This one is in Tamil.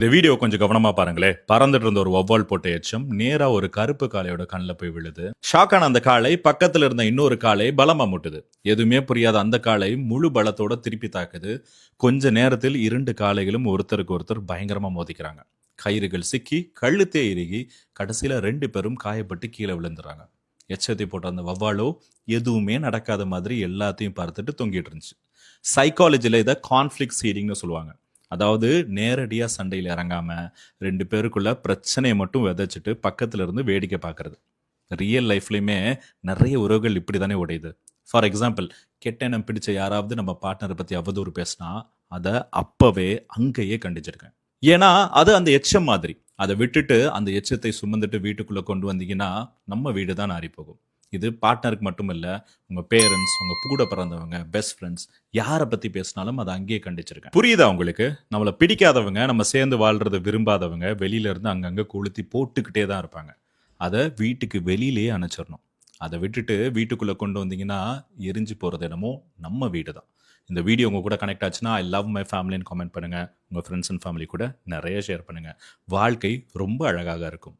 இந்த வீடியோ கொஞ்சம் கவனமா பாருங்களேன். பறந்துட்டு இருந்த ஒரு வௌவால் போட்ட எச்சம் நேரா ஒரு கருப்பு காளையோட கண்ணில் போய் விழுது. ஷாக்கான அந்த காளை பக்கத்துல இருந்த இன்னொரு காளை பலமா முட்டுது. எதுவுமே புரியாத அந்த காளை முழு பலத்தோட திருப்பி தாக்குது. கொஞ்ச நேரத்தில் இரண்டு காளைகளும் ஒருத்தருக்கு ஒருத்தர் பயங்கரமா மோதிக்கிறாங்க. கயிறுகள் சிக்கி கழுத்தே இறுகி கடைசியில ரெண்டு பேரும் காயப்பட்டு கீழே விழுந்துறாங்க. எச்சத்தை போட்ட அந்த வௌவாலோ எதுவுமே நடக்காத மாதிரி எல்லாத்தையும் பார்த்துட்டு தொங்கிட்டு இருந்துச்சு. சைக்காலஜில இதை கான்ஃப்ளிக்ட் சீடிங்னு சொல்லுவாங்க. அதாவது நேரடியா சண்டையில இறங்காம, 2 பேருக்குள்ள பிரச்சனைய மட்டும் விதைச்சுட்டு பக்கத்துல இருந்து வேடிக்கை பார்க்கறது. ரியல் லைஃப்லயுமே நெறைய உறவுகள் இப்படி தானே உடையுது. ஃபார் எக்ஸாம்பிள், கெட்ட எண்ணம் பிடிச்ச யாராவது நம்ம பார்ட்னர பத்தி அவதூறு பேசினா, அத அப்பவே அங்கேயே கண்டிச்சிருங்க. ஏன்னா, அது அந்த எச்சம் மாதிரி. அத விட்டுட்டு அந்த எச்சத்தை சுமந்துட்டு வீட்டுக்குள்ள கொண்டு வந்தீங்கன்னா, நம்ம வீடு தான் நாறிப்போகும். இது பார்ட்னருக்கு மட்டும் இல்ல, உங்க பேரண்ட்ஸ், உங்க கூட பிறந்தவங்க, பெஸ்ட் ஃப்ரெண்ட்ஸ் யார பத்தி பேசினாலும் அத அங்கேயே கண்டிச்சிருங்க. புரியுதா உங்களுக்கு? நம்மள பிடிக்காதவங்க, நம்ம சேர்ந்து வாழ்றத விரும்பாதவங்க, வெளியில இருந்து அங்கங்க கொளுத்தி போட்டுக்கிட்டே தான் இருப்பாங்க. அத வீட்டுக்கு வெளியிலேயே அணைச்சிரணும். அத விட்டுட்டு வீட்டுக்குள்ள கொண்டு வந்தீங்கன்னா, எரிஞ்சு போறது என்னமோ நம்ம வீடு தான். இந்த வீடியோ உங்க கூட கனெக்ட் ஆச்சுன்னா, ஐ லவ் மை ஃபேமிலின்னு கமெண்ட் பண்ணுங்க. உங்க ஃப்ரெண்ட்ஸ் அண்ட் ஃபேமிலி கூட நெறைய ஷேர் பண்ணுங்க. வாழ்க்கை ரொம்ப அழகாக இருக்கும்.